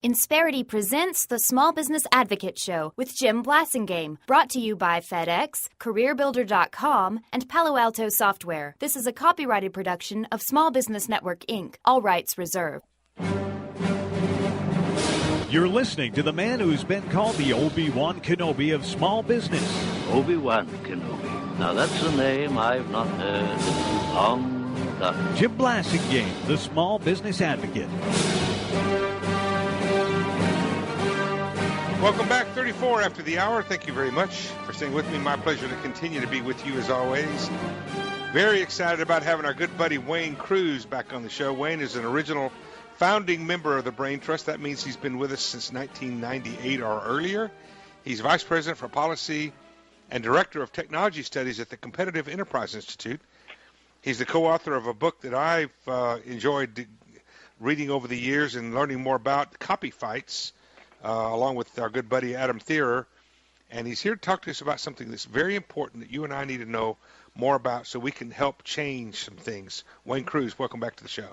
Insperity presents the Small Business Advocate Show with Jim Blasingame, brought to you by FedEx, CareerBuilder.com, and Palo Alto Software. This is a copyrighted production of Small Business Network, Inc., all rights reserved. You're listening to the man who's been called the Obi-Wan Kenobi of small business. Obi-Wan Kenobi. Now that's a name I've not heard in a long time. Jim Blasingame, the Small Business Advocate. Welcome back, 34 after the hour. Thank you very much for staying with me. My pleasure to continue to be with you as always. Very excited about having our good buddy Wayne Cruz back on the show. Wayne is an original founding member of the Brain Trust. That means he's been with us since 1998 or earlier. He's Vice President for Policy and Director of Technology Studies at the Competitive Enterprise Institute. He's the co-author of a book that I've enjoyed reading over the years and learning more about, Copy Fights, along with our good buddy Adam Thierer. And he's here to talk to us about something that's very important that you and I need to know more about so we can help change some things. Wayne Cruz, welcome back to the show.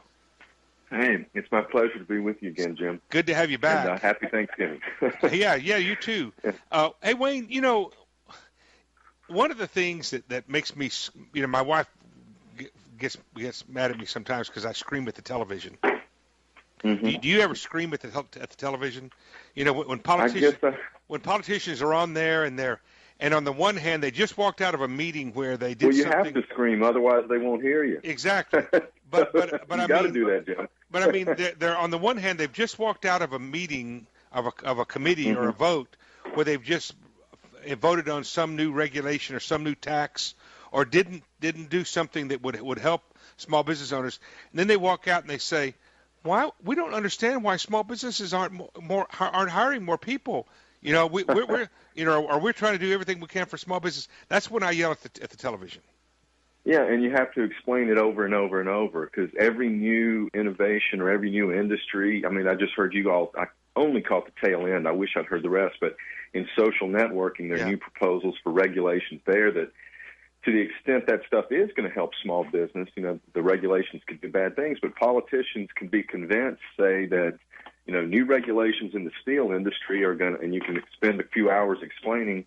Hey, it's my pleasure to be with you again, Jim. Good to have you back. And happy Thanksgiving. Yeah, you too. Hey, Wayne, you know, one of the things that makes me, you know, my wife gets mad at me sometimes because I scream at the television. Mm-hmm. Do you ever scream at the television? You know, when politicians are on there and on the one hand they just walked out of a meeting where they did something. Well, you have to scream, otherwise they won't hear you. Exactly. But you I got to mean, do that, Jim. But I mean, they're on the one hand they've just walked out of a meeting of a committee mm-hmm. or a vote where they've just voted on some new regulation or some new tax or didn't do something that would help small business owners, and then they walk out and they say, "Why we don't understand why small businesses aren't hiring more people? You know, we're you know, or we're trying to do everything we can for small business." That's when I yell at the television. Yeah, and you have to explain it over and over and over because every new innovation or every new industry. I mean, I just heard you all. I only caught the tail end. I wish I'd heard the rest. But in social networking, there are new proposals for regulations there that, to the extent that stuff is going to help small business, you know, the regulations could do bad things, but politicians can be convinced, say that, you know, new regulations in the steel industry are going to, and you can spend a few hours explaining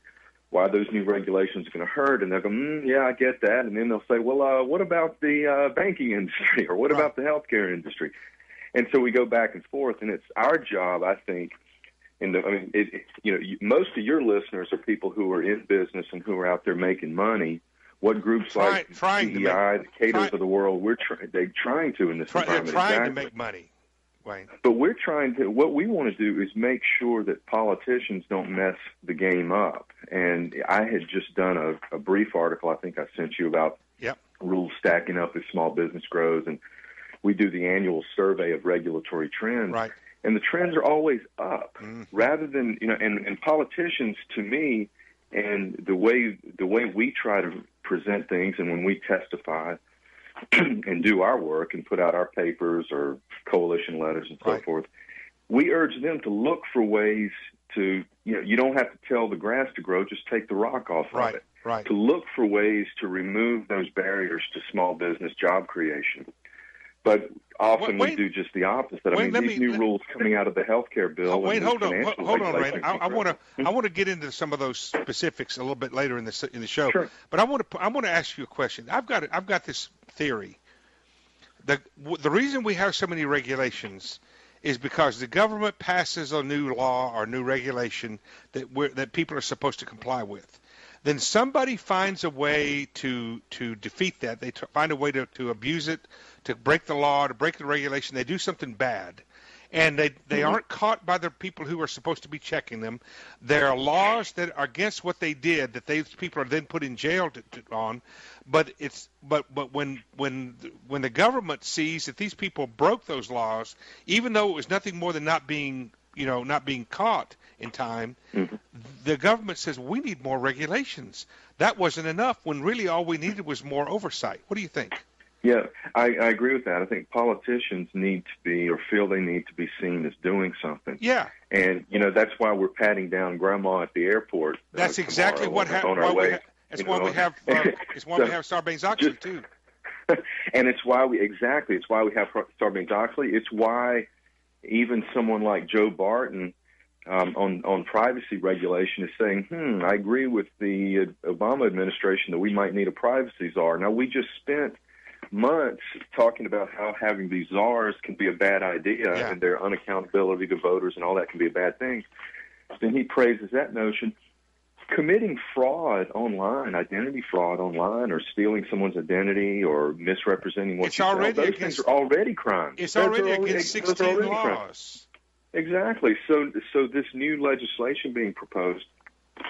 why those new regulations are going to hurt, and they'll go, yeah, I get that, and then they'll say, well, what about the banking industry, or what about the healthcare industry? And so we go back and forth, and it's our job, I think, most of your listeners are people who are in business and who are out there making money. What groups like CEI, the Caters of the world, they're trying to in this environment. They're trying to make money, Wayne. But what we want to do is make sure that politicians don't mess the game up. And I had just done a brief article I think I sent you about rules stacking up as small business grows. And we do the annual survey of regulatory trends. Right. And the trends are always up rather than, you know, and politicians, to me, and the way we try to present things, and when we testify and do our work and put out our papers or coalition letters and so forth, we urge them to look for ways to, you know, you don't have to tell the grass to grow, just take the rock off of it. Right. To look for ways to remove those barriers to small business job creation. But often we do just the opposite. Wayne, these new rules coming out of the healthcare bill. Wayne, hold on, Wayne. I want to get into some of those specifics a little bit later in the show. Sure. But I want to ask you a question. I've got this theory. The reason we have so many regulations is because the government passes a new law or new regulation that people are supposed to comply with. Then somebody finds a way to defeat that. They find a way to abuse it, to break the law, to break the regulation. They do something bad. And they aren't caught by the people who are supposed to be checking them. There are laws that are against what they did that these people are then put in jail on. But when the government sees that these people broke those laws, even though it was nothing more than not being caught in time, the government says, we need more regulations. That wasn't enough when really all we needed was more oversight. What do you think? Yeah, I agree with that. I think politicians need to be, or feel they need to be seen as doing something. Yeah. And, you know, that's why we're patting down grandma at the airport. That's exactly what happened. It's why we have Sarbanes-Oxley, too. And it's why we have Sarbanes-Oxley. It's why even someone like Joe Barton on privacy regulation is saying, I agree with the Obama administration that we might need a privacy czar. Now, we just spent months talking about how having these czars can be a bad idea and their unaccountability to voters and all that can be a bad thing. Then he praises that notion. Committing fraud online, identity fraud online, or stealing someone's identity or misrepresenting what you sell, those things are already crimes. It's already against 16 laws. Exactly. So this new legislation being proposed,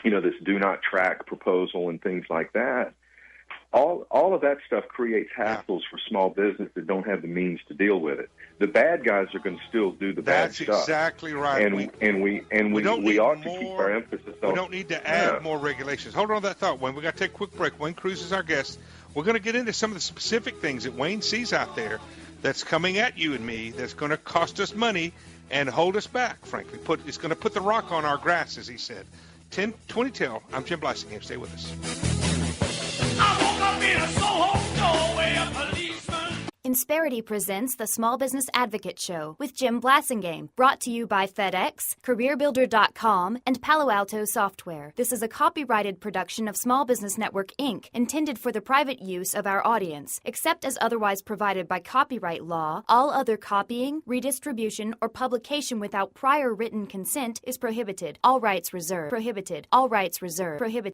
this do not track proposal and things like that, all of that stuff creates hassles for small business that don't have the means to deal with it. The bad guys are going to still do the bad stuff. That's exactly right. And we ought to keep our emphasis on. We don't need to add more regulations. Hold on to that thought, Wayne. We got to take a quick break. Wayne Cruz is our guest. We're going to get into some of the specific things that Wayne sees out there that's coming at you and me that's going to cost us money and hold us back, frankly. It's going to put the rock on our grass, as he said. 10-20 till. I'm Jim Blasingame. Stay with us. I woke up in a Soho doorway, a policeman. Insperity presents the Small Business Advocate Show with Jim Blasingame, brought to you by FedEx, CareerBuilder.com, and Palo Alto Software. This is a copyrighted production of Small Business Network, Inc., intended for the private use of our audience. Except as otherwise provided by copyright law, all other copying, redistribution, or publication without prior written consent is prohibited. All rights reserved. Prohibited. All rights reserved. Prohibited.